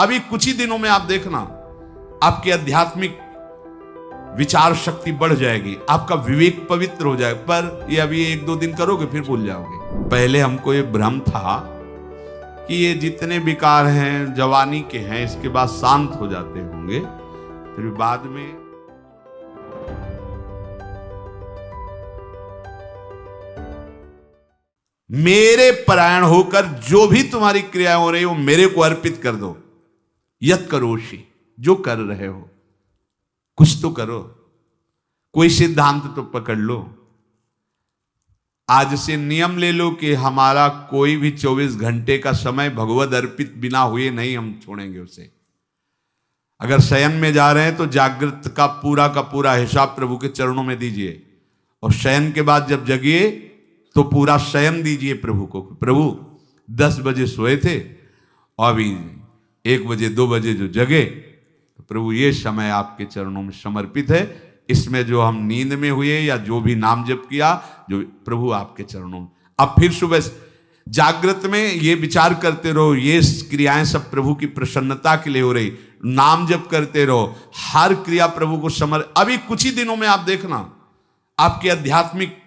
अभी कुछ ही दिनों में आप देखना आपकी आध्यात्मिक विचार शक्ति बढ़ जाएगी, आपका विवेक पवित्र हो जाएगा। पर ये अभी 1-2 दिन करोगे फिर भूल जाओगे। पहले हमको ये भ्रम था कि ये जितने विकार हैं जवानी के हैं, इसके बाद शांत हो जाते होंगे, फिर बाद में मेरे परायण होकर जो भी तुम्हारी क्रियाएं हो रही हो मेरे को अर्पित कर दो। यत करोषि, जो कर रहे हो कुछ तो करो, कोई सिद्धांत तो पकड़ लो। आज से नियम ले लो कि हमारा कोई भी 24 घंटे का समय भगवद अर्पित बिना हुए नहीं हम छोड़ेंगे उसे। अगर शयन में जा रहे हैं तो जागृत का पूरा हिसाब प्रभु के चरणों में दीजिए, और शयन के बाद जब जगिए तो पूरा शयन दीजिए प्रभु को। प्रभु 10 बजे सोए थे और अभी 1 बजे 2 बजे जो जगे, तो प्रभु ये समय आपके चरणों में समर्पित है। इसमें जो हम नींद में हुए या जो भी नाम जप किया, जो प्रभु आपके चरणों में। अब फिर सुबह जागृत में ये विचार करते रहो, ये क्रियाएं सब प्रभु की प्रसन्नता के लिए हो रही। नाम जप करते रहो, हर क्रिया प्रभु को अभी कुछ ही दिनों में आप देखना आपकी आध्यात्मिक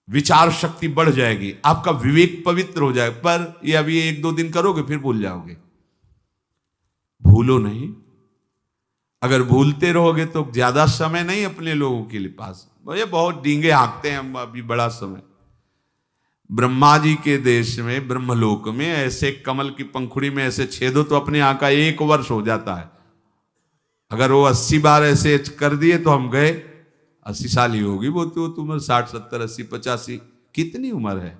विचार शक्ति बढ़ जाएगी, आपका विवेक पवित्र हो जाएगा। पर ये अभी 1-2 दिन करोगे फिर भूल जाओगे। भूलो नहीं, अगर भूलते रहोगे तो ज्यादा समय नहीं अपने लोगों के लिए पास। ये बहुत डींगे हाँकते हैं हम अभी बड़ा समय। ब्रह्मा जी के देश में ब्रह्मलोक में ऐसे कमल की पंखुड़ी में ऐसे छेदो तो अपने यहाँ का 1 वर्ष हो जाता है। अगर वो 80 बार ऐसे कर दिए तो हम गए 80 साल ही होगी वो तो उम्र, 60 70 80 85 कितनी उम्र है।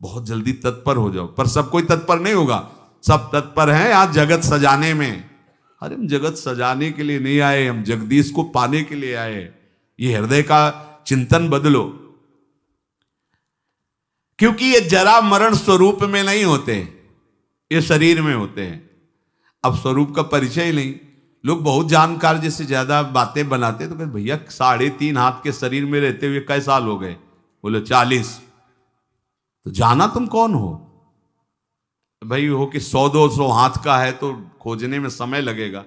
बहुत जल्दी तत्पर हो जाओ। पर सब कोई तत्पर नहीं होगा, सब तत्पर हैं यहाँ जगत सजाने में। अरे हम जगत सजाने के लिए नहीं आए, हम जगदीश को पाने के लिए आए। ये हृदय का चिंतन बदलो, क्योंकि ये जरा मरण स्वरूप में नहीं होते, ये शरीर में होते हैं। अब स्वरूप का परिचय ही नहीं। लोग बहुत जानकार जैसे ज्यादा बातें बनाते तो कहते भैया 3.5 हाथ के शरीर में रहते हुए कई साल हो गए? बोले 40। तो जाना तुम कौन हो भाई? हो कि 100-200 हाथ का है तो खोजने में समय लगेगा।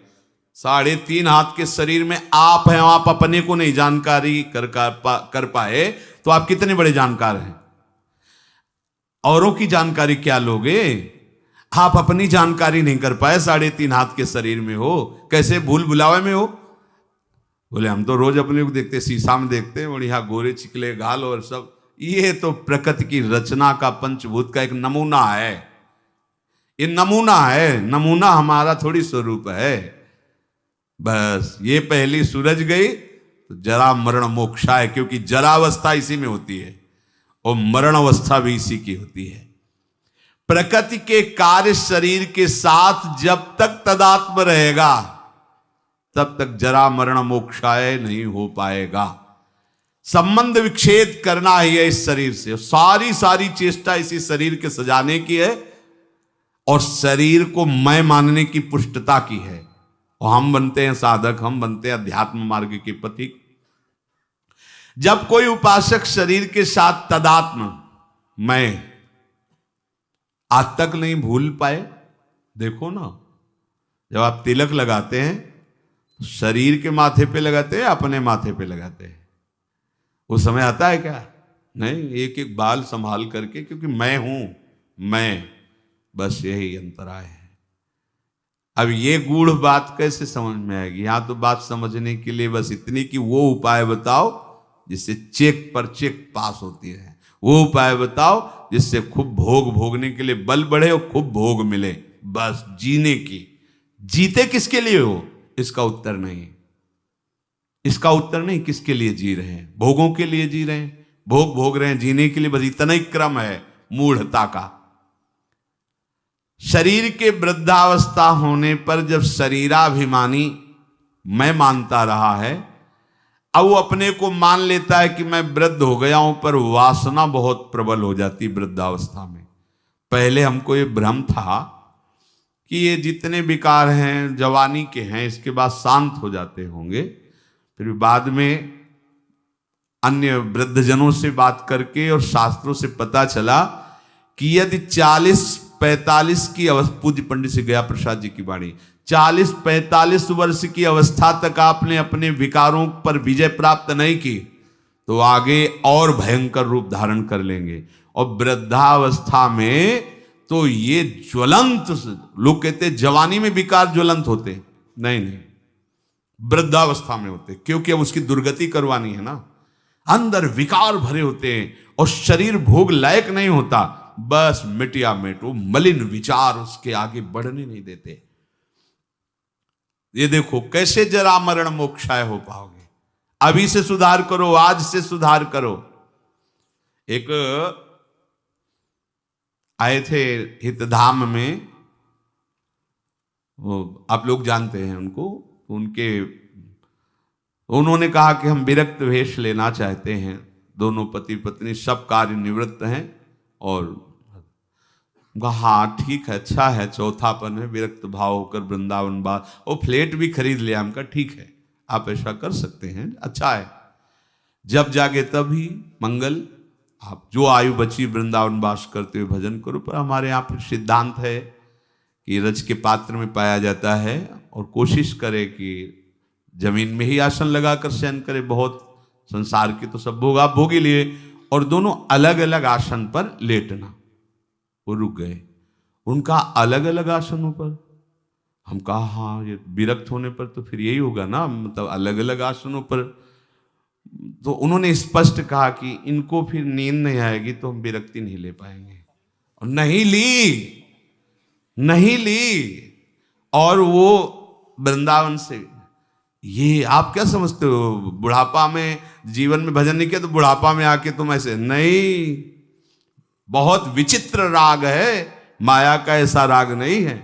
3.5 हाथ के शरीर में आप हैं, आप अपने को नहीं जानकारी कर पाए तो आप कितने बड़े जानकार हैं? औरों की जानकारी क्या लोगे? आप अपनी जानकारी नहीं कर पाए, 3.5 हाथ के शरीर में हो, कैसे भूल भुलावे में हो? बोले हम तो रोज अपने को देखते, शीशा में देखते हैं, बढ़िया गोरे चिकले गाल और सब। ये तो प्रकृति की रचना का पंचभूत का एक नमूना है। ये नमूना है, नमूना हमारा थोड़ी स्वरूप है। बस ये पहली सूरज गई तो जरा मरण मोक्षा है, क्योंकि जरावस्था इसी में होती है और मरण अवस्था भी इसी की होती है। प्रकृति के कार्य शरीर के साथ जब तक तदात्म रहेगा तब तक जरा मरण मोक्षाय नहीं हो पाएगा। संबंध विच्छेद करना ही है इस शरीर से। सारी चेष्टा इसी शरीर के सजाने की है और शरीर को मैं मानने की पुष्टता की है। और हम बनते हैं साधक, हम बनते हैं अध्यात्म मार्ग के पथिक। जब कोई उपासक शरीर के साथ तदात्म मैं आज तक नहीं भूल पाए, देखो ना, जब आप तिलक लगाते हैं शरीर के माथे पे लगाते हैं, अपने माथे पे लगाते हैं, वो समय आता है क्या? नहीं, एक एक बाल संभाल करके, क्योंकि मैं हूं, मैं, बस यही अंतराय है। अब ये गूढ़ बात कैसे समझ में आएगी? यहां तो बात समझने के लिए बस इतनी कि वो उपाय बताओ जिससे चेक पर चेक पास होती है। वो उपाय बताओ जिससे खूब भोग भोगने के लिए बल बढ़े और खूब भोग मिले। बस जीने की। जीते किसके लिए हो? इसका उत्तर नहीं। इसका उत्तर नहीं किसके लिए जी रहे हैं। भोगों के लिए जी रहे हैं, भोग भोग रहे हैं, जीने के लिए। बस इतना ही क्रम है मूढ़ता का। शरीर के वृद्धावस्था होने पर जब शरीराभिमानी मैं मानता रहा है, अब वो अपने को मान लेता है कि मैं वृद्ध हो गया हूं, पर वासना बहुत प्रबल हो जाती वृद्धावस्था में। पहले हमको ये भ्रम था कि ये जितने विकार हैं जवानी के हैं, इसके बाद शांत हो जाते होंगे। फिर बाद में अन्य वृद्धजनों से बात करके और शास्त्रों से पता चला कि यदि 40 40-45 की अवस्था, पूज्य पंडित श्री गया प्रसाद जी की वाणी, 40-45 वर्ष की अवस्था तक आपने अपने विकारों पर विजय प्राप्त नहीं की तो आगे और भयंकर रूप धारण कर लेंगे। और वृद्धावस्था में तो ये ज्वलंत, लोग कहते जवानी में विकार ज्वलंत होते, नहीं नहीं, वृद्धावस्था में होते, क्योंकि अब उसकी दुर्गति करवानी है ना। अंदर विकार भरे होते हैं और शरीर भोग लायक नहीं होता, बस मिटिया मिट, वो मलिन विचार उसके आगे बढ़ने नहीं देते। ये देखो कैसे जरा मरण मोक्षाय हो पाओगे। अभी से सुधार करो, आज से सुधार करो। एक आए थे हितधाम में, वो आप लोग जानते हैं उनको, उन्होंने कहा कि हम विरक्त वेश लेना चाहते हैं। दोनों पति पत्नी सब कार्य निवृत्त हैं और हाँ ठीक है, अच्छा है, चौथापन है, विरक्त भाव होकर वृंदावन बात, वो फ्लैट भी खरीद लिया। हमका ठीक है, आप ऐसा कर सकते हैं, अच्छा है, जब जागे तब ही मंगल, आप जो आयु बची वृंदावन वास करते हुए भजन करो। पर हमारे यहाँ पर सिद्धांत है कि रज के पात्र में पाया जाता है और कोशिश करे कि जमीन में ही आसन लगाकर शयन करे। बहुत संसार के तो सब भोग आप भोग ही लिए, और दोनों अलग अलग आसन पर लेटना। वो रुक गए, उनका अलग अलग आसनों पर। हम कहा हाँ, ये विरक्त होने पर तो फिर यही होगा ना, मतलब अलग अलग आसनों पर। तो उन्होंने स्पष्ट कहा कि इनको फिर नींद नहीं आएगी तो हम विरक्ति नहीं ले पाएंगे, और नहीं ली। और वो वृंदावन से, ये आप क्या समझते हो, बुढ़ापा में जीवन में भजन नहीं किया तो बुढ़ापा में आके तुम ऐसे नहीं। बहुत विचित्र राग है, माया का ऐसा राग नहीं है।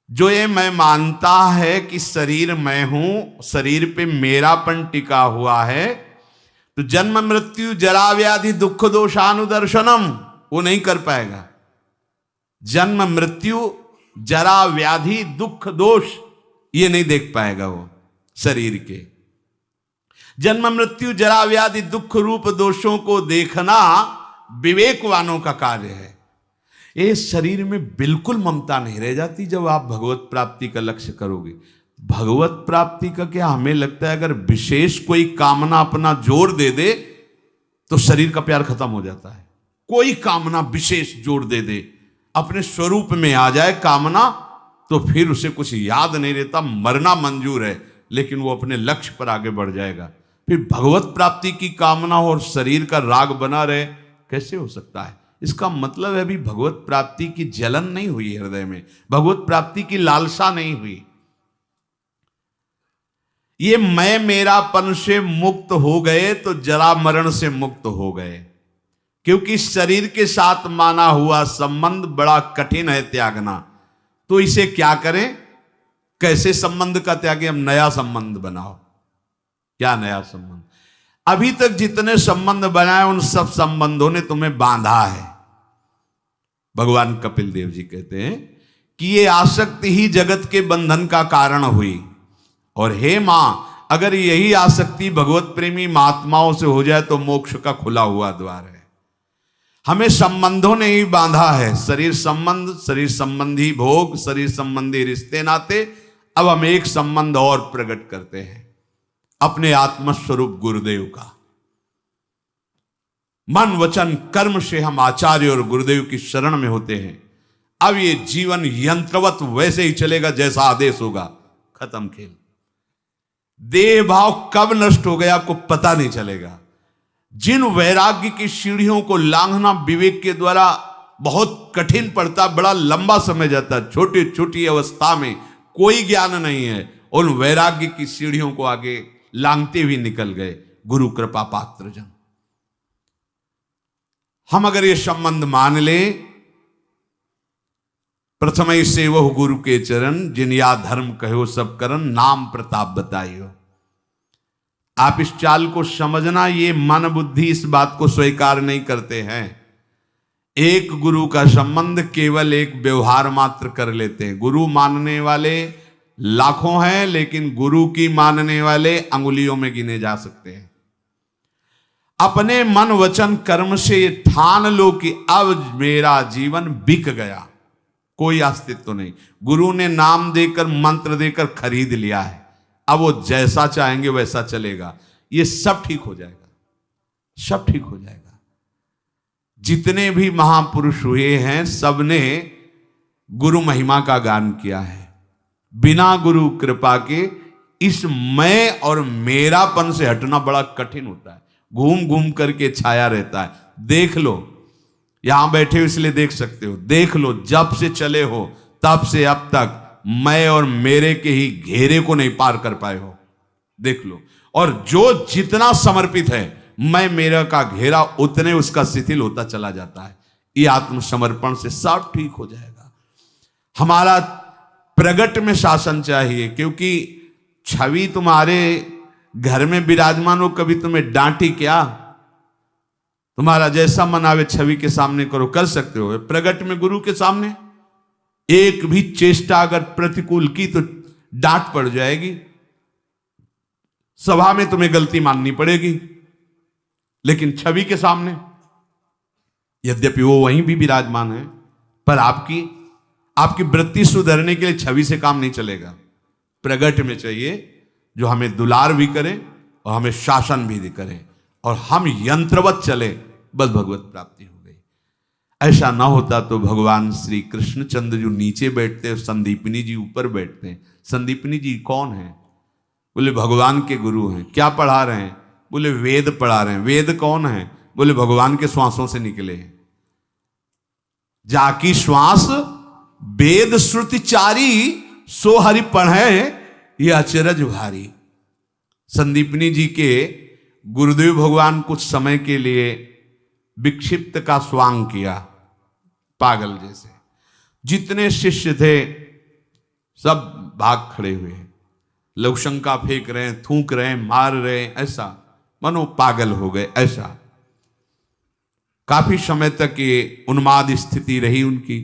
जो ये मैं मानता है कि शरीर मैं हूं, शरीर पे मेरापन टिका हुआ है, तो जन्म मृत्यु जरा व्याधि दुख दोषानुदर्शनम वो नहीं कर पाएगा। जन्म मृत्यु जरा व्याधि दुख दोष ये नहीं देख पाएगा वो शरीर के। जन्म मृत्यु जरा व्याधि दुख रूप दोषों को देखना विवेकवानों का कार्य है। ये शरीर में बिल्कुल ममता नहीं रह जाती जब आप भगवत प्राप्ति का लक्ष्य करोगे। भगवत प्राप्ति का क्या, हमें लगता है अगर विशेष कोई कामना अपना जोर दे दे तो शरीर का प्यार खत्म हो जाता है। कोई कामना विशेष जोर दे दे, अपने स्वरूप में आ जाए कामना, तो फिर उसे कुछ याद नहीं रहता, मरना मंजूर है, लेकिन वो अपने लक्ष्य पर आगे बढ़ जाएगा। फिर भगवत प्राप्ति की कामना और शरीर का राग बना रहे, कैसे हो सकता है? इसका मतलब है अभी भगवत प्राप्ति की जलन नहीं हुई हृदय में, भगवत प्राप्ति की लालसा नहीं हुई। ये मैं मेरापन से मुक्त हो गए तो जरा मरण से मुक्त हो गए, क्योंकि शरीर के साथ माना हुआ संबंध बड़ा कठिन है त्यागना। तो इसे क्या करें, कैसे संबंध का त्यागे? हम नया संबंध बनाओ। क्या नया संबंध? अभी तक जितने संबंध बनाए उन सब संबंधों ने तुम्हें बांधा है। भगवान कपिल देव जी कहते हैं कि ये आसक्ति ही जगत के बंधन का कारण हुई, और हे मां, अगर यही आसक्ति भगवत प्रेमी महात्माओं से हो जाए तो मोक्ष का खुला हुआ द्वार है। हमें संबंधों ने ही बांधा है, शरीर संबंध, शरीर संबंधी भोग, शरीर संबंधी रिश्ते नाते। अब हम एक संबंध और प्रकट करते हैं, अपने आत्मस्वरूप गुरुदेव का। मन वचन कर्म से हम आचार्य और गुरुदेव की शरण में होते हैं। अब ये जीवन यंत्रवत वैसे ही चलेगा जैसा आदेश होगा, खत्म खेल। देह भाव कब नष्ट हो गया आपको पता नहीं चलेगा। जिन वैराग्य की सीढ़ियों को लांघना विवेक के द्वारा बहुत कठिन पड़ता, बड़ा लंबा समय जाता, छोटी छोटी अवस्था में कोई ज्ञान नहीं है, उन वैराग्य की सीढ़ियों को आगे लांघते हुए निकल गए गुरु कृपा पात्र जन। हम अगर ये संबंध मान ले, प्रथम ही सेवहु गुरु के चरण, जिन या धर्म कहो सब करन, नाम प्रताप बताइयो। आप इस चाल को समझना, ये मन बुद्धि इस बात को स्वीकार नहीं करते हैं। एक गुरु का संबंध केवल एक व्यवहार मात्र कर लेते हैं। गुरु मानने वाले लाखों हैं, लेकिन गुरु की मानने वाले अंगुलियों में गिने जा सकते हैं। अपने मन वचन कर्म से ठान लो कि अब मेरा जीवन बिक गया, कोई अस्तित्व नहीं। गुरु ने नाम देकर मंत्र देकर खरीद लिया है, अब वो जैसा चाहेंगे वैसा चलेगा। ये सब ठीक हो जाएगा, सब ठीक हो जाएगा। जितने भी महापुरुष हुए हैं सबने गुरु महिमा का गान किया है। बिना गुरु कृपा के इस मैं और मेरापन से हटना बड़ा कठिन होता है, घूम घूम करके छाया रहता है। देख लो, यहां बैठे हो इसलिए देख सकते हो, देख लो जब से चले हो तब से अब तक मैं और मेरे के ही घेरे को नहीं पार कर पाए हो, देख लो। और जो जितना समर्पित है मैं मेरा का घेरा उतने उसका शिथिल होता चला जाता है। ये आत्मसमर्पण से सब ठीक हो जाएगा। हमारा प्रगट में शासन चाहिए, क्योंकि छवि तुम्हारे घर में विराजमान हो, कभी तुम्हें डांटी क्या? तुम्हारा जैसा मन आवे छवि के सामने करो, कर सकते हो। प्रगट में गुरु के सामने एक भी चेष्टा अगर प्रतिकूल की तो डांट पड़ जाएगी, सभा में तुम्हें गलती माननी पड़ेगी। लेकिन छवि के सामने यद्यपि वो वहीं भी विराजमान है, पर आपकी वृत्ति सुधरने के लिए छवि से काम नहीं चलेगा। प्रगट में चाहिए जो हमें दुलार भी करे और हमें शासन भी करे और हम यंत्रवत चले, बस भगवत प्राप्ति हो गई। ऐसा ना होता तो भगवान श्री कृष्णचंद्र जो नीचे बैठते हैं, संदीपनी जी ऊपर बैठते हैं। संदीपनी जी कौन है? बोले भगवान के गुरु हैं। क्या पढ़ा रहे हैं? बोले वेद पढ़ा रहे हैं। वेद कौन है? बोले भगवान के श्वासों से निकले हैं। जाकी श्वास वेद श्रुति चारी, सो हरि पढ़े ये अचरज भारी। संदीपनी जी के गुरुदेव भगवान कुछ समय के लिए विक्षिप्त का स्वांग किया, पागल जैसे। जितने शिष्य थे सब भाग खड़े हुए, लोग शंका फेंक रहे हैं, थूक रहे हैं, मार रहे हैं, ऐसा मनो पागल हो गए। ऐसा काफी समय तक ये उन्माद स्थिति रही उनकी।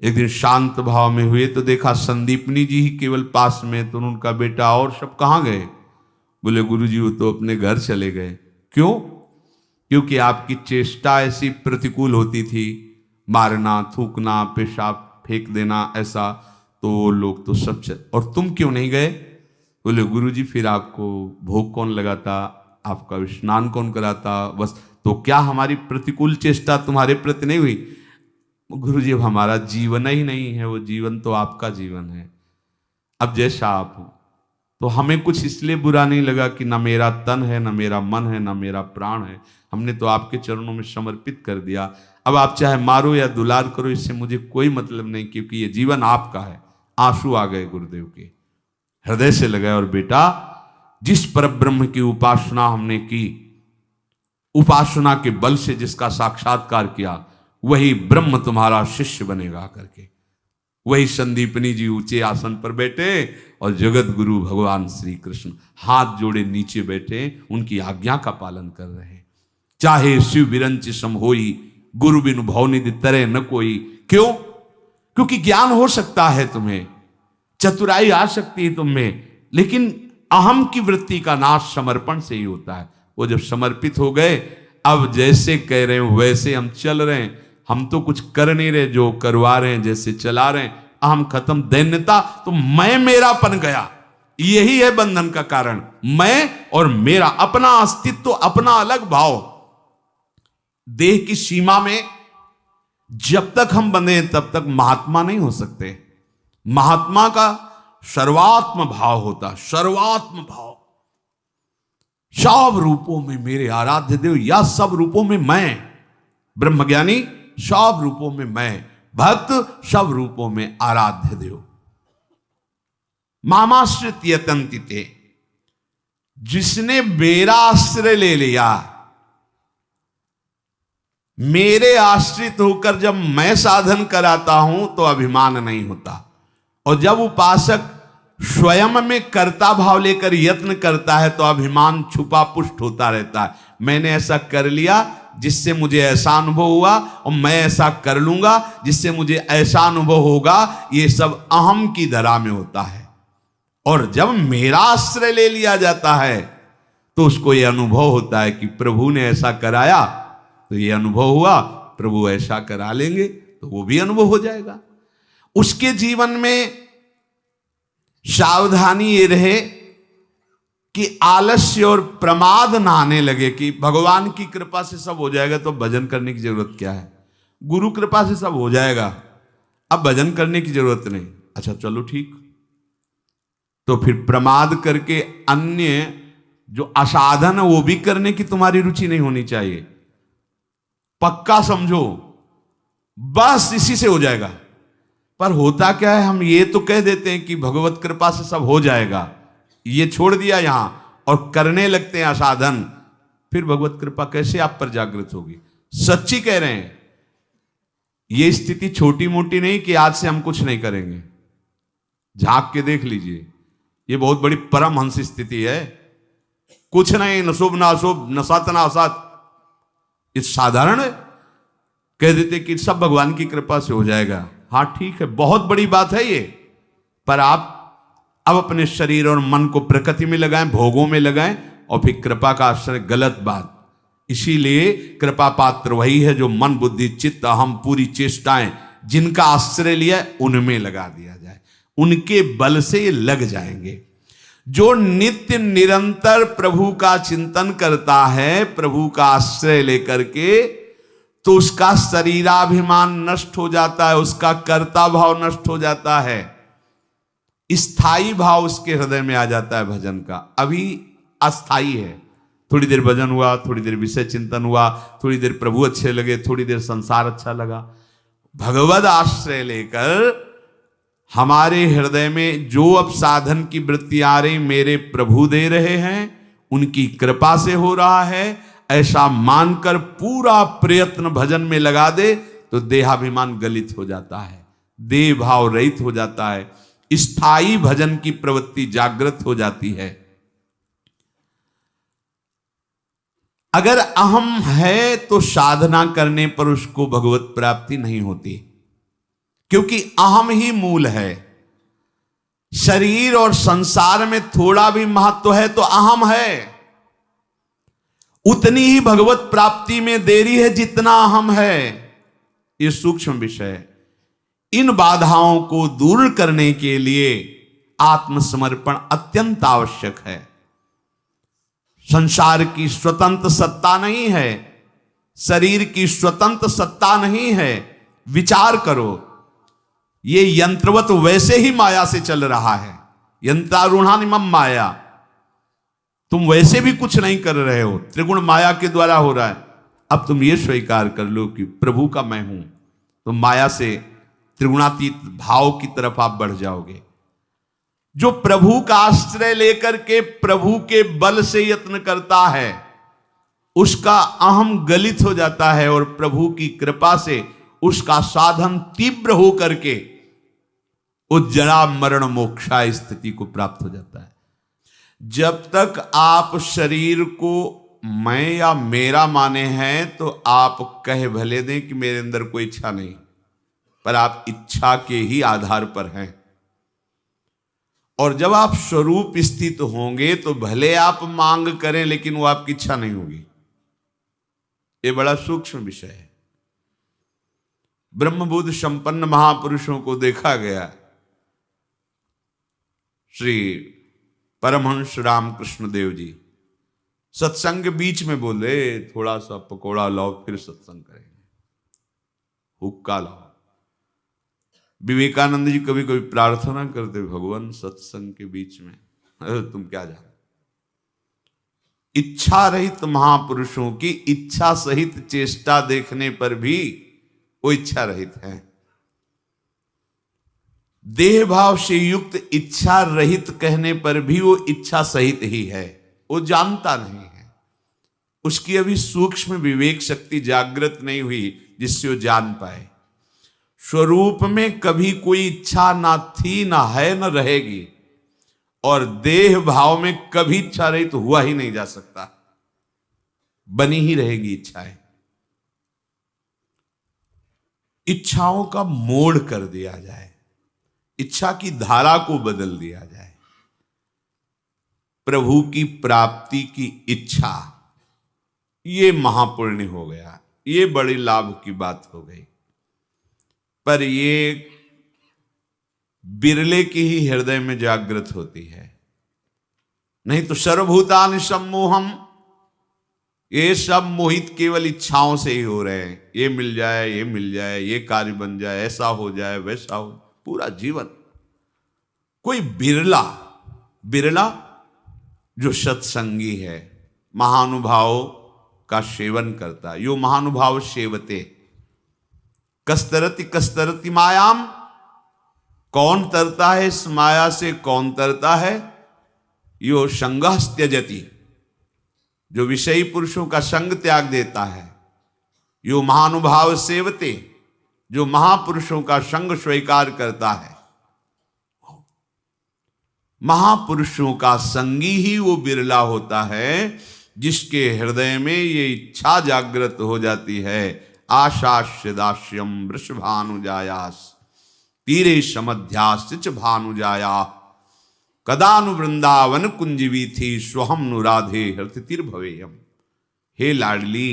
एक दिन शांत भाव में हुए तो देखा संदीपनी जी ही केवल पास में, तो उनका बेटा और सब कहां गए? बोले गुरुजी वो तो अपने घर चले गए। क्यों? क्योंकि आपकी चेष्टा ऐसी प्रतिकूल होती थी, मारना, थूकना, पेशाब फेंक देना, ऐसा, तो लोग तो सब और तुम क्यों नहीं गए? बोले गुरुजी फिर आपको भोग कौन लगाता, आपका स्नान कौन कराता, बस। तो क्या हमारी प्रतिकूल चेष्टा तुम्हारे प्रति नहीं हुई? गुरुजी अब हमारा जीवन ही नहीं है, वो जीवन तो आपका जीवन है। अब जैसा आप हो, तो हमें कुछ इसलिए बुरा नहीं लगा कि ना मेरा तन है, ना मेरा मन है, ना मेरा प्राण है। हमने तो आपके चरणों में समर्पित कर दिया। अब आप चाहे मारो या दुलार करो, इससे मुझे कोई मतलब नहीं, क्योंकि ये जीवन आपका है। आंसू आ गए गुरुदेव के, हृदय से लगाए। और बेटा, जिस परब्रह्म की उपासना हमने की, उपासना के बल से जिसका साक्षात्कार किया, वही ब्रह्म तुम्हारा शिष्य बनेगा करके। वही संदीपनी जी ऊंचे आसन पर बैठे और जगत गुरु भगवान श्री कृष्ण हाथ जोड़े नीचे बैठे, उनकी आज्ञा का पालन कर रहे हैं। चाहे शिव विरंच सम होई, गुरु बिनु भवनिधि तरे न कोई। क्यों? क्योंकि ज्ञान हो सकता है तुम्हें, चतुराई आ सकती है तुम्हें, लेकिन अहम की वृत्ति का नाश समर्पण से ही होता है। वो जब समर्पित हो गए, अब जैसे कह रहे हो वैसे हम चल रहे हैं। हम तो कुछ कर नहीं रहे, जो करवा रहे हैं, जैसे चला रहे हैं। अहम खत्म, दैन्यता तो मैं मेरापन गया। यही है बंधन का कारण, मैं और मेरा, अपना अस्तित्व, अपना अलग भाव। देह की सीमा में जब तक हम बंधे तब तक महात्मा नहीं हो सकते। महात्मा का सर्वात्म भाव होता, सर्वात्म भाव। सब रूपों में मेरे आराध्य देव, या सब रूपों में मैं, ब्रह्मज्ञानी सब रूपों में मैं, भक्त सब रूपों में आराध्य देव। मामाश्रित यतन्तिते, जिसने मेरा आश्रय ले लिया, मेरे आश्रित होकर जब मैं साधन कराता हूं तो अभिमान नहीं होता। और जब उपासक स्वयं में कर्ता भाव लेकर यत्न करता है तो अभिमान छुपा पुष्ट होता रहता है। मैंने ऐसा कर लिया जिससे मुझे ऐसा अनुभव हुआ, और मैं ऐसा कर लूंगा जिससे मुझे ऐसा अनुभव होगा। ये सब अहम की धरा में होता है। और जब मेरा आश्रय ले लिया जाता है तो उसको ये अनुभव होता है कि प्रभु ने ऐसा कराया, तो ये अनुभव हुआ, प्रभु ऐसा करा लेंगे तो वो भी अनुभव हो जाएगा। उसके जीवन में सावधानी ये रहे कि आलस्य और प्रमाद ना आने लगे कि भगवान की कृपा से सब हो जाएगा तो भजन करने की जरूरत क्या है, गुरु कृपा से सब हो जाएगा, अब भजन करने की जरूरत नहीं। अच्छा चलो ठीक, तो फिर प्रमाद करके अन्य जो असाधन है वो भी करने की तुम्हारी रुचि नहीं होनी चाहिए। पक्का समझो बस इसी से हो जाएगा। पर होता क्या है, हम ये तो कह देते हैं कि भगवत कृपा से सब हो जाएगा, ये छोड़ दिया यहां और करने लगते हैं असाधन, फिर भगवत कृपा कैसे आप पर जागृत होगी। सच्ची कह रहे हैं, ये स्थिति छोटी मोटी नहीं कि आज से हम कुछ नहीं करेंगे। झांक के देख लीजिए, ये बहुत बड़ी परमहंस स्थिति है। कुछ नहीं, न शुभ ना अशुभ, न सत ना असत, ये साधारण है। कह देते कि सब भगवान की कृपा से हो जाएगा। हाँ ठीक है, बहुत बड़ी बात है ये, पर आप अब अपने शरीर और मन को प्रकृति में लगाएं, भोगों में लगाएं और फिर कृपा का आश्रय, गलत बात। इसीलिए कृपा पात्र वही है जो मन बुद्धि चित्त अहम पूरी चेष्टाएं जिनका आश्रय लिया उनमें लगा दिया जाए, उनके बल से ये लग जाएंगे। जो नित्य निरंतर प्रभु का चिंतन करता है, प्रभु का आश्रय लेकर के, तो उसका शरीराभिमान नष्ट हो जाता है, उसका कर्ता भाव नष्ट हो जाता है, स्थायी भाव उसके हृदय में आ जाता है भजन का। अभी अस्थाई है, थोड़ी देर भजन हुआ, थोड़ी देर विषय चिंतन हुआ, थोड़ी देर प्रभु अच्छे लगे, थोड़ी देर संसार अच्छा लगा। भगवद आश्रय लेकर हमारे हृदय में जो अब साधन की वृत्ति आ रही मेरे प्रभु दे रहे हैं, उनकी कृपा से हो रहा है, ऐसा मानकर पूरा प्रयत्न भजन में लगा दे तो देहाभिमान गलित हो जाता है, देह भाव रहित हो जाता है, स्थायी भजन की प्रवृत्ति जागृत हो जाती है। अगर अहम है तो साधना करने पर उसको भगवत प्राप्ति नहीं होती, क्योंकि अहम ही मूल है। शरीर और संसार में थोड़ा भी महत्व है तो अहम है, उतनी ही भगवत प्राप्ति में देरी है जितना अहम है। यह सूक्ष्म विषय है। इन बाधाओं को दूर करने के लिए आत्मसमर्पण अत्यंत आवश्यक है। संसार की स्वतंत्र सत्ता नहीं है, शरीर की स्वतंत्र सत्ता नहीं है। विचार करो, ये यंत्रवत वैसे ही माया से चल रहा है, यंत्रारूढ़ानिमम माया। तुम वैसे भी कुछ नहीं कर रहे हो, त्रिगुण माया के द्वारा हो रहा है। अब तुम ये स्वीकार कर लो कि प्रभु का मैं हूं, तो माया से त्रिगुणातीत भाव की तरफ आप बढ़ जाओगे। जो प्रभु का आश्रय लेकर के प्रभु के बल से यत्न करता है, उसका अहम गलित हो जाता है और प्रभु की कृपा से उसका साधन तीव्र हो करके उस जरा मरण मोक्षा स्थिति को प्राप्त हो जाता है। जब तक आप शरीर को मैं या मेरा माने हैं तो आप कह भले दें कि मेरे अंदर कोई इच्छा नहीं, पर आप इच्छा के ही आधार पर हैं। और जब आप स्वरूप स्थित होंगे तो भले आप मांग करें लेकिन वो आपकी इच्छा नहीं होगी। ये बड़ा सूक्ष्म विषय है। ब्रह्मबुद्ध संपन्न महापुरुषों को देखा गया, श्री परमहंस रामकृष्ण देव जी सत्संग बीच में बोले, थोड़ा सा पकोड़ा लाओ फिर सत्संग करेंगे, हुक्का लाओ। विवेकानंद जी कभी कभी प्रार्थना करते, भगवान सत्संग के बीच में तुम क्या जानो। इच्छा रहित महापुरुषों की इच्छा सहित चेष्टा देखने पर भी वो इच्छा रहित है। देह भाव से युक्त इच्छा रहित कहने पर भी वो इच्छा सहित ही है। वो जानता नहीं है, उसकी अभी सूक्ष्म विवेक शक्ति जागृत नहीं हुई जिससे वो जान पाए। स्वरूप में कभी कोई इच्छा ना थी, ना है, ना रहेगी, और देह भाव में कभी इच्छा रहित तो हुआ ही नहीं जा सकता, बनी ही रहेगी इच्छाएं। इच्छाओं का मोड़ कर दिया जाए, इच्छा की धारा को बदल दिया जाए। प्रभु की प्राप्ति की इच्छा, ये महापुण्य हो गया, ये बड़ी लाभ की बात हो गई। पर ये बिरले की ही हृदय में जागृत होती है, नहीं तो सर्वभूतानि सम्मोहम, ये सब मोहित केवल इच्छाओं से ही हो रहे हैं। ये मिल जाए, ये मिल जाए, ये कार्य बन जाए, ऐसा हो जाए, वैसा हो, पूरा जीवन। कोई बिरला, बिरला जो सत्संगी है, महानुभाव का सेवन करता है। यो महानुभाव सेवते कस्तरति कस्तरति मायाम, कौन तरता है इस माया से, कौन तरता है? यो संगः त्यजति, जो विषयी पुरुषों का संग त्याग देता है। यो महानुभाव सेवते, जो महापुरुषों का संग स्वीकार करता है। महापुरुषों का संगी ही वो बिरला होता है जिसके हृदय में ये इच्छा जागृत हो जाती है। आशास्य दास्यम वृषभानुजायास तीरे समध्यास्च भानुजाया, कदानु वृंदावन कुंजवी थी स्वहम नु राधे हृतिर्भवेयम। हे लाडली,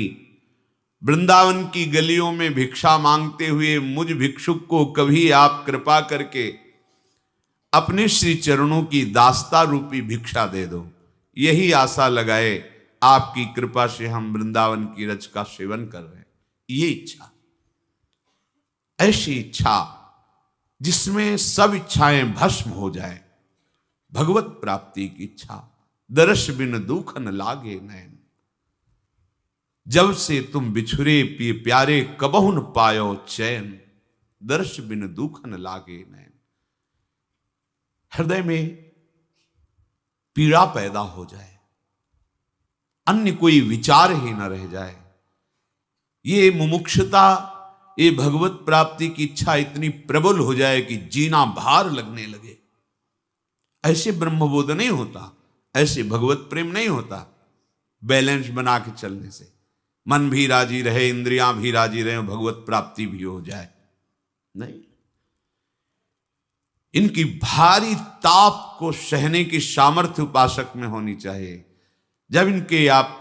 वृंदावन की गलियों में भिक्षा मांगते हुए मुझ भिक्षुक को कभी आप कृपा करके अपने श्री चरणों की दास्ता रूपी भिक्षा दे दो। यही आशा लगाए आपकी कृपा से हम वृंदावन की रज का सेवन कर रहे हैं। ये इच्छा, ऐसी इच्छा जिसमें सब इच्छाएं भस्म हो जाए, भगवत प्राप्ति की इच्छा। दर्श बिन दुख न लागे नैन, जब से तुम बिछुरे प्यारे कबहु न पायो चैन। दर्श बिन दुख न लागे नैन, हृदय में पीड़ा पैदा हो जाए, अन्य कोई विचार ही न रह जाए। ये मुमुक्षुता, ये भगवत प्राप्ति की इच्छा इतनी प्रबल हो जाए कि जीना भार लगने लगे। ऐसे ब्रह्मबोध नहीं होता, ऐसे भगवत प्रेम नहीं होता। बैलेंस बना के चलने से मन भी राजी रहे, इंद्रियां भी राजी रहे, भगवत प्राप्ति भी हो जाए, नहीं। इनकी भारी ताप को सहने की सामर्थ्य उपासक में होनी चाहिए। जब इनके आप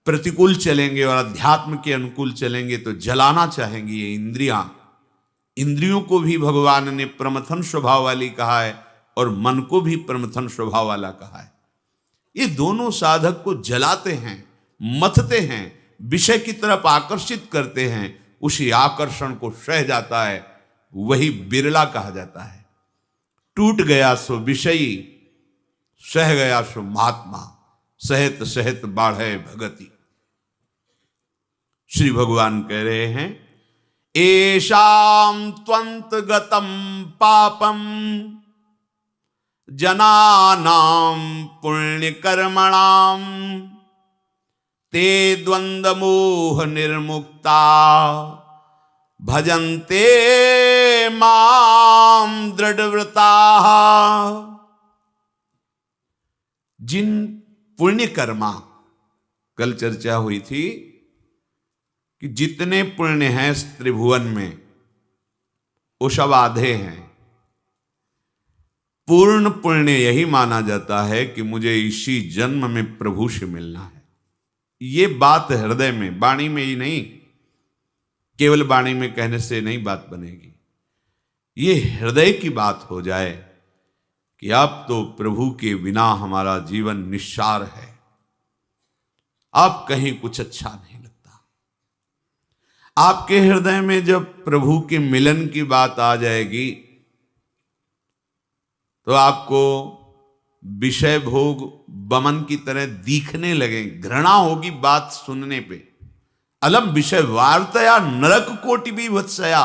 प्रतिकूल चलेंगे और अध्यात्म के अनुकूल चलेंगे तो जलाना चाहेंगी ये इंद्रियां। इंद्रियों को भी भगवान ने प्रमथन स्वभाव वाली कहा है और मन को भी प्रमथन स्वभाव वाला कहा है। ये दोनों साधक को जलाते हैं, मथते हैं, विषय की तरफ आकर्षित करते हैं। उसी आकर्षण को सह जाता है, वही बिरला कहा जाता है। टूट गया सो विषयी, सह गया सो महात्मा, सहत सहत बाढ़े भगति। श्री भगवान कह रहे हैं, एषाम त्वंत गतम पापम जनानाम पुण्य कर्मणाम ते द्वंद्व मोह निर्मुक्ता भजन्ते माम दृढ़व्रता। जिन पुण्य कर्मा, कल चर्चा हुई थी कि जितने पुण्य हैं इस त्रिभुवन में वो सब आधे हैं। पूर्ण पुण्य यही माना जाता है कि मुझे इसी जन्म में प्रभु से मिलना है। ये बात हृदय में, वाणी में ही नहीं, केवल वाणी में कहने से नहीं बात बनेगी। ये हृदय की बात हो जाए कि अब तो प्रभु के बिना हमारा जीवन निस्सार है, अब कहीं कुछ अच्छा नहीं लगता। आपके हृदय में जब प्रभु के मिलन की बात आ जाएगी तो आपको विषय भोग बमन की तरह दिखने लगे, घृणा होगी बात सुनने पे। अलम विषय वार्तया नरक कोटि भी वत्सया।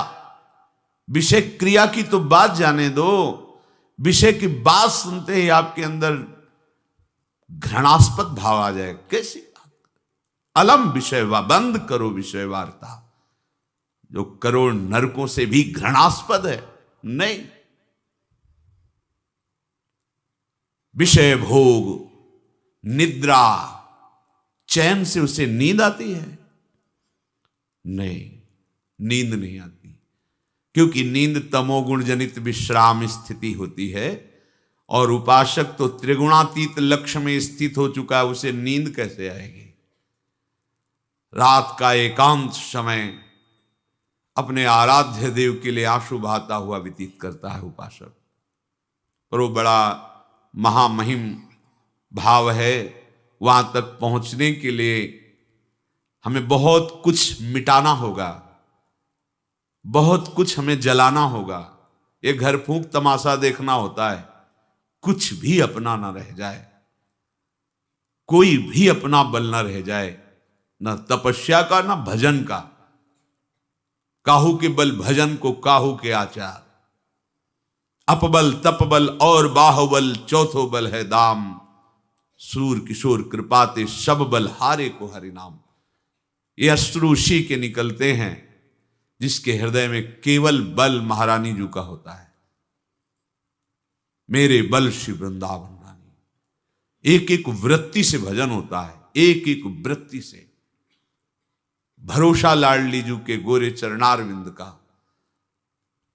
विषय क्रिया की तो बात जाने दो, विषय की बात सुनते ही आपके अंदर घृणास्पद भाव आ जाए। कैसी बात? अलम विषय वा, बंद करो विषय वार्ता, जो करोड़ नरकों से भी घृणास्पद है। नहीं, विषय भोग, निद्रा, चैन से उसे नींद आती है? नहीं, नींद नहीं आती, क्योंकि नींद तमोगुण जनित विश्राम स्थिति होती है और उपासक तो त्रिगुणातीत लक्ष्य में स्थित हो चुका है, उसे नींद कैसे आएगी। रात का एकांत समय अपने आराध्य देव के लिए आंसू बहाता हुआ व्यतीत करता है उपासक। और वो बड़ा महामहिम भाव है। वहां तक पहुंचने के लिए हमें बहुत कुछ मिटाना होगा, बहुत कुछ हमें जलाना होगा। ये घर फूंक तमाशा देखना होता है, कुछ भी अपना ना रह जाए, कोई भी अपना बल ना रह जाए, न तपस्या का न भजन का। काहू के बल भजन को काहू के आचार, अपबल तपबल और बाहुबल चौथो बल है दाम। सूर किशोर कृपाते सब बल हारे को हरि नाम। ये अश्रु उसी के निकलते हैं जिसके हृदय में केवल बल महारानी जी का होता है। मेरे बल श्री वृंदावन रानी। एक एक वृत्ति से भजन होता है, एक एक वृत्ति से। भरोसा लाडली जू के गोरे चरणारविंद का।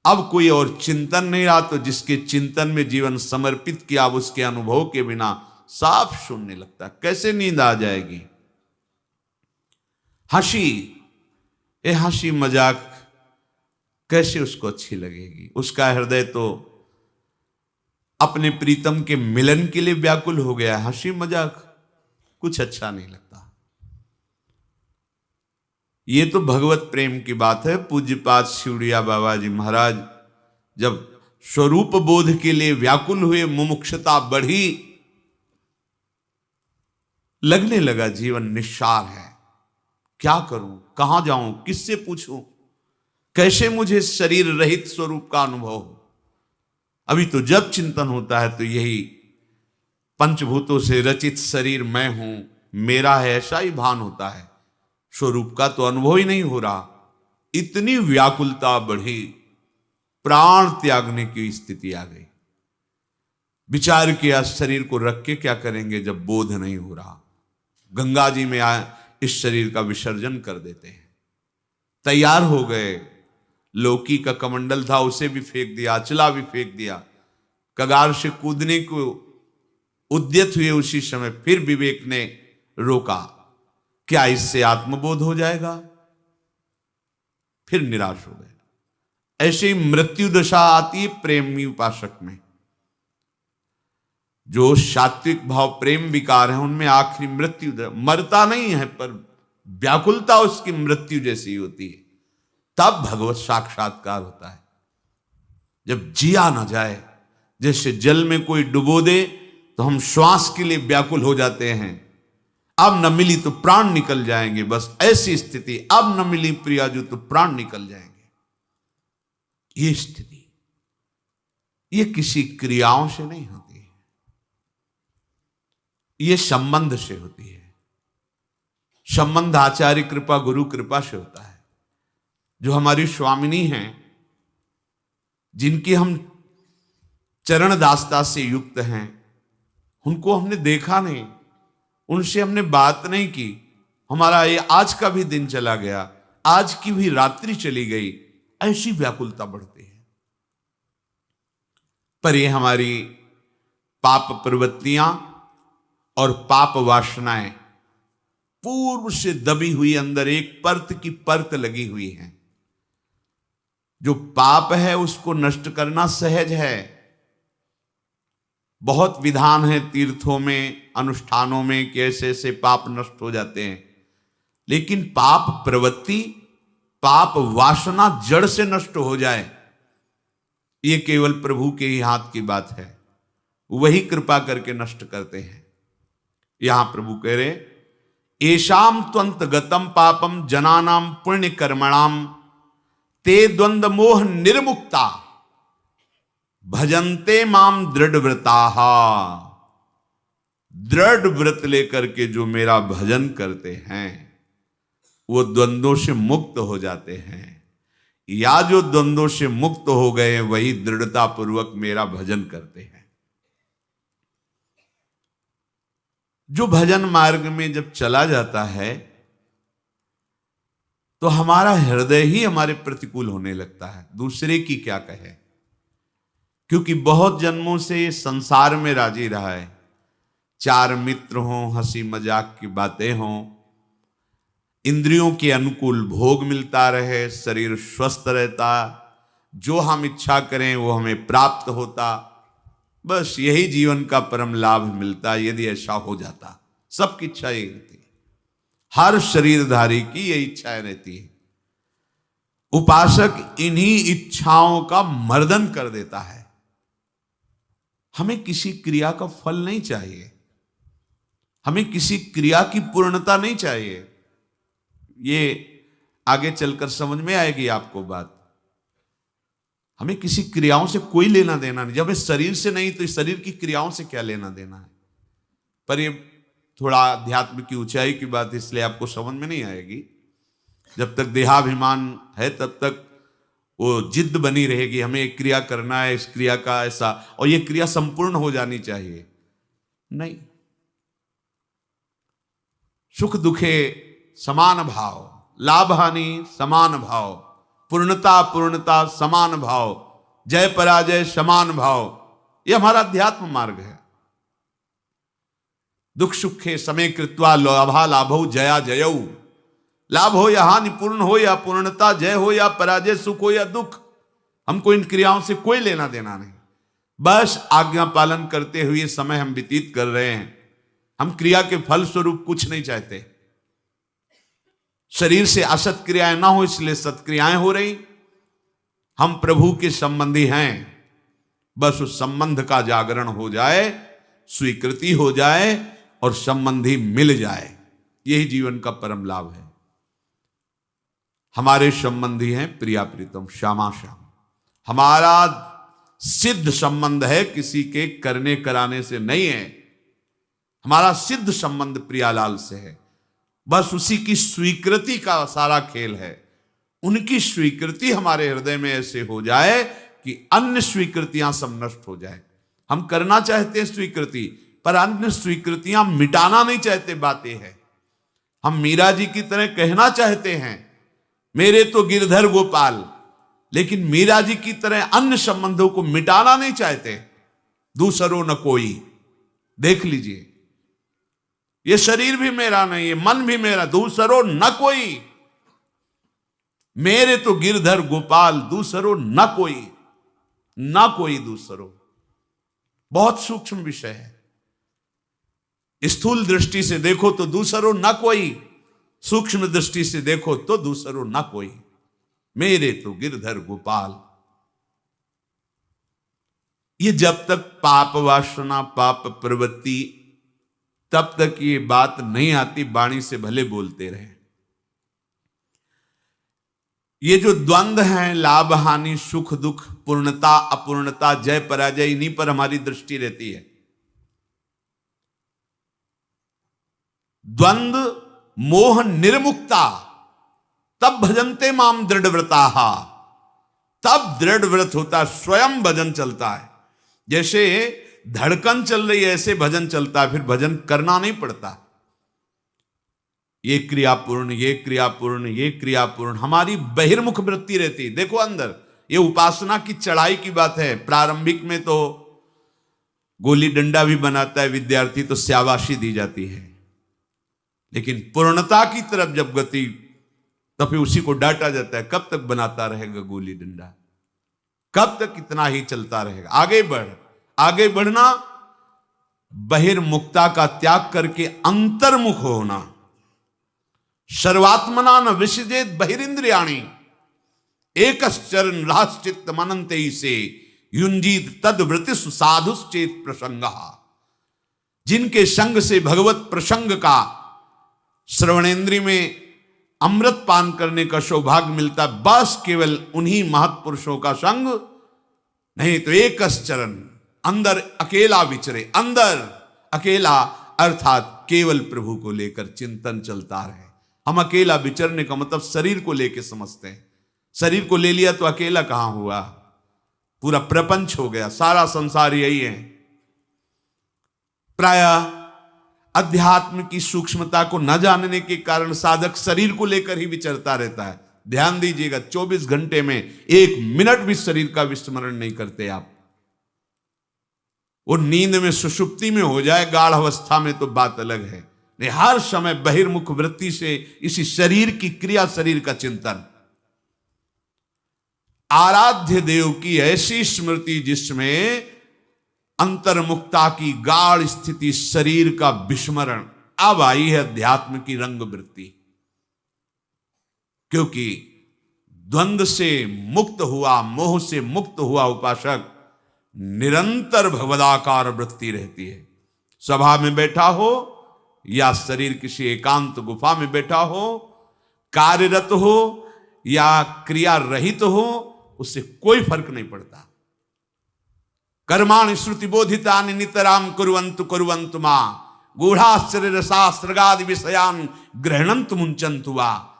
अब कोई और चिंतन नहीं रहा, तो जिसके चिंतन में जीवन समर्पित किया उसके अनुभव के बिना साफ शून्य लगता। कैसे नींद आ जाएगी। हंसी, ये हंसी मजाक कैसे उसको अच्छी लगेगी। उसका हृदय तो अपने प्रीतम के मिलन के लिए व्याकुल हो गया। हंसी मजाक कुछ अच्छा नहीं लगता। ये तो भगवत प्रेम की बात है। पूज्यपाद शिवड़िया बाबा जी महाराज जब स्वरूप बोध के लिए व्याकुल हुए, मुमुक्षुता बढ़ी, लगने लगा जीवन निस्सार है, क्या करूं, कहां जाऊं, किससे पूछूं, कैसे मुझे शरीर रहित स्वरूप का अनुभव हो। अभी तो जब चिंतन होता है तो यही पंचभूतों से रचित शरीर मैं हूं, मेरा है, ऐसा ही भान होता है। स्वरूप का तो अनुभव ही नहीं हो रहा। इतनी व्याकुलता बढ़ी, प्राण त्यागने की स्थिति आ गई। विचार किया शरीर को रख के क्या करेंगे जब बोध नहीं हो रहा। गंगा जी में इस शरीर का विसर्जन कर देते हैं। तैयार हो गए। लौकी का कमंडल था उसे भी फेंक दिया, अचला भी फेंक दिया। कगार से कूदने को उद्यत हुए उसी समय फिर विवेक ने रोका। क्या इससे आत्मबोध हो जाएगा। फिर निराश हो गए। ऐसी मृत्यु दशा आती है प्रेमी उपासक में। जो सात्विक भाव प्रेम विकार है उनमें आखिरी मृत्यु, मरता नहीं है पर व्याकुलता उसकी मृत्यु जैसी होती है। तब भगवत साक्षात्कार होता है। जब जिया ना जाए, जैसे जल में कोई डुबो दे तो हम श्वास के लिए व्याकुल हो जाते हैं। अब न मिली तो प्राण निकल जाएंगे, बस ऐसी स्थिति। अब न मिली प्रियाजू तो प्राण निकल जाएंगे। ये स्थिति ये किसी क्रियाओं से नहीं होती है, ये संबंध से होती है। संबंध आचार्य कृपा गुरु कृपा से होता है। जो हमारी स्वामिनी हैं, जिनकी हम चरण दासता से युक्त हैं, उनको हमने देखा नहीं, उनसे हमने बात नहीं की। हमारा ये आज का भी दिन चला गया, आज की भी रात्रि चली गई, ऐसी व्याकुलता बढ़ती है। पर ये हमारी पाप प्रवृत्तियां और पाप वासनाएं पूर्व से दबी हुई अंदर एक परत की परत लगी हुई है। जो पाप है उसको नष्ट करना सहज है। बहुत विधान है तीर्थों में, अनुष्ठानों में कि ऐसे ऐसे पाप नष्ट हो जाते हैं। लेकिन पाप प्रवृत्ति, पाप वासना जड़ से नष्ट हो जाए, ये केवल प्रभु के ही हाथ की बात है। वही कृपा करके नष्ट करते हैं। यहां प्रभु कह रहे, एशाम त्वंत गतम पापम जनानाम पुण्य कर्मणाम ते द्वंद्व मोह निर्मुक्ता भजन्ते माम दृढ़ व्रताहा। दृढ़ व्रत लेकर के जो मेरा भजन करते हैं वो द्वंद्वों से मुक्त हो जाते हैं, या जो द्वंद्वों से मुक्त हो गए वही दृढ़ता पूर्वक मेरा भजन करते हैं। जो भजन मार्ग में जब चला जाता है तो हमारा हृदय ही हमारे प्रतिकूल होने लगता है। दूसरे की क्या कहे, क्योंकि बहुत जन्मों से ये संसार में राजी रहा है। चार मित्र हों, हंसी मजाक की बातें हों, इंद्रियों के अनुकूल भोग मिलता रहे, शरीर स्वस्थ रहता, जो हम इच्छा करें वो हमें प्राप्त होता, बस यही जीवन का परम लाभ मिलता। यदि ऐसा हो जाता, सबकी इच्छा यही रहती है, हर शरीरधारी की यही इच्छाएं रहती है। उपासक इन्हीं इच्छाओं का मर्दन कर देता है। हमें किसी क्रिया का फल नहीं चाहिए, हमें किसी क्रिया की पूर्णता नहीं चाहिए। ये आगे चलकर समझ में आएगी आपको बात। हमें किसी क्रियाओं से कोई लेना देना नहीं। जब इस शरीर से नहीं तो इस शरीर की क्रियाओं से क्या लेना देना है। पर ये थोड़ा अध्यात्म की ऊंचाई की बात, इसलिए आपको समझ में नहीं आएगी। जब तक देहाभिमान है तब तक वो जिद बनी रहेगी, हमें एक क्रिया करना है, इस क्रिया का ऐसा, और ये क्रिया संपूर्ण हो जानी चाहिए। नहीं, सुख दुखे समान भाव, लाभ हानि समान भाव, पूर्णता पूर्णता समान भाव, जय पराजय समान भाव, यह हमारा अध्यात्म मार्ग है। दुख सुखे समय कृत्वा लाभा लाभौ जया जयौ, लाभ हो या हानि, पूर्ण हो या पूर्णता, जय हो या पराजय, सुख हो या दुख, हमको इन क्रियाओं से कोई लेना देना नहीं। बस आज्ञा पालन करते हुए समय हम व्यतीत कर रहे हैं। हम क्रिया के फल स्वरूप कुछ नहीं चाहते। शरीर से असत क्रियाएं ना हो इसलिए सत्क्रियाएं हो रही। हम प्रभु के संबंधी हैं, बस उस संबंध का जागरण हो जाए, स्वीकृति हो जाए और संबंधी मिल जाए, यही जीवन का परम लाभ है। हमारे संबंधी हैं प्रिया प्रीतम, श्यामा श्याम। हमारा सिद्ध संबंध है, किसी के करने कराने से नहीं है। हमारा सिद्ध संबंध प्रियालाल से है। बस उसी की स्वीकृति का सारा खेल है। उनकी स्वीकृति हमारे हृदय में ऐसे हो जाए कि अन्य स्वीकृतियां सब नष्ट हो जाए। हम करना चाहते हैं स्वीकृति, पर अन्य स्वीकृतियां मिटाना नहीं चाहते। बातें हैं, हम मीरा जी की तरह कहना चाहते हैं मेरे तो गिरधर गोपाल, लेकिन मीरा जी की तरह अन्य संबंधों को मिटाना नहीं चाहते। दूसरो न कोई, देख लीजिए, ये शरीर भी मेरा नहीं है, मन भी मेरा, दूसरो न कोई, मेरे तो गिरधर गोपाल, दूसरो न कोई, न कोई दूसरो। बहुत सूक्ष्म विषय है। स्थूल दृष्टि से देखो तो दूसरो न कोई, सूक्ष्म दृष्टि से देखो तो दूसरो न कोई, मेरे तो गिरधर गोपाल। ये जब तक पाप वासना, पाप प्रवृत्ति, तब तक ये बात नहीं आती, वाणी से भले बोलते रहे। ये जो द्वंद्व हैं, लाभ हानि, सुख दुख, पूर्णता अपूर्णता, जय पराजय, इन्हीं पर हमारी दृष्टि रहती है। द्वंद्व मोह निर्मुक्ता तब भजनते माम दृढ़व्रता, तब दृढ़ व्रत होता, स्वयं भजन चलता है। जैसे धड़कन चल रही है ऐसे भजन चलता है, फिर भजन करना नहीं पड़ता। ये क्रियापूर्ण, ये क्रियापूर्ण, ये क्रियापूर्ण, हमारी बहिर्मुख वृत्ति रहती। देखो अंदर, ये उपासना की चढ़ाई की बात है। प्रारंभिक में तो गोली डंडा भी बनाता है विद्यार्थी तो शाबाशी दी जाती है, लेकिन पूर्णता की तरफ जब गति, तो फिर उसी को डांटा जाता है। कब तक बनाता रहेगा गोली डंडा, कब तक इतना ही चलता रहेगा। आगे बढ़, आगे बढ़ना, बहिर्मुखता का त्याग करके अंतर्मुख होना। सर्वात्मना न विसृजेत बहिरिंद्रियाणि, एकश्चरण राश्चित्त मनन्ते से युंजीत तद वृत्तिषु साधुश्चेत प्रसंगः। जिनके संग से भगवत प्रसंग का, श्रवणेन्द्रिय में अमृत पान करने का सौभाग्य मिलता, बस केवल उन्हीं महत्पुरुषों का संग। नहीं तो एकश्चरण, अंदर अकेला विचरे, अंदर अकेला अर्थात केवल प्रभु को लेकर चिंतन चलता रहे। हम अकेला विचरने का मतलब शरीर को लेकर समझते हैं। शरीर को ले लिया तो अकेला कहां हुआ, पूरा प्रपंच हो गया, सारा संसार यही है। प्रायः अध्यात्म की सूक्ष्मता को न जानने के कारण साधक शरीर को लेकर ही विचरता रहता है। ध्यान दीजिएगा, 24 घंटे में 1 मिनट भी शरीर का विस्मरण नहीं करते आप। वो नींद में सुषुप्ति में हो जाए, गाढ़ अवस्था में तो बात अलग है। नहीं, हर समय बहिर्मुख वृत्ति से इसी शरीर की क्रिया, शरीर का चिंतन। आराध्य देव की ऐसी स्मृति जिसमें अंतर्मुखता की गाढ़ स्थिति, शरीर का विस्मरण। अब आई है अध्यात्म की रंग वृत्ति, क्योंकि द्वंद्व से मुक्त हुआ, मोह से मुक्त हुआ उपासक निरंतर भगवदाकार वृत्ति रहती है। सभा में बैठा हो या शरीर किसी एकांत गुफा में बैठा हो, कार्यरत हो या क्रिया रहित हो, उससे कोई फर्क नहीं पड़ता। कर्माणि श्रुति बोधितानि नितराम कुर्वन्तु कुर्वन्तु मा गूढ़ाश्चर्य रसास्त्रगादि विषयान गृह्णन्तु मुञ्चन्तु वा।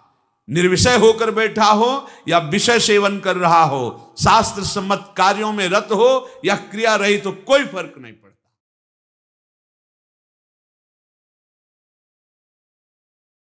निर्विषय होकर बैठा हो या विषय सेवन कर रहा हो, शास्त्र सम्मत कार्यों में रत हो या क्रिया रहित हो, कोई फर्क नहीं पड़ता।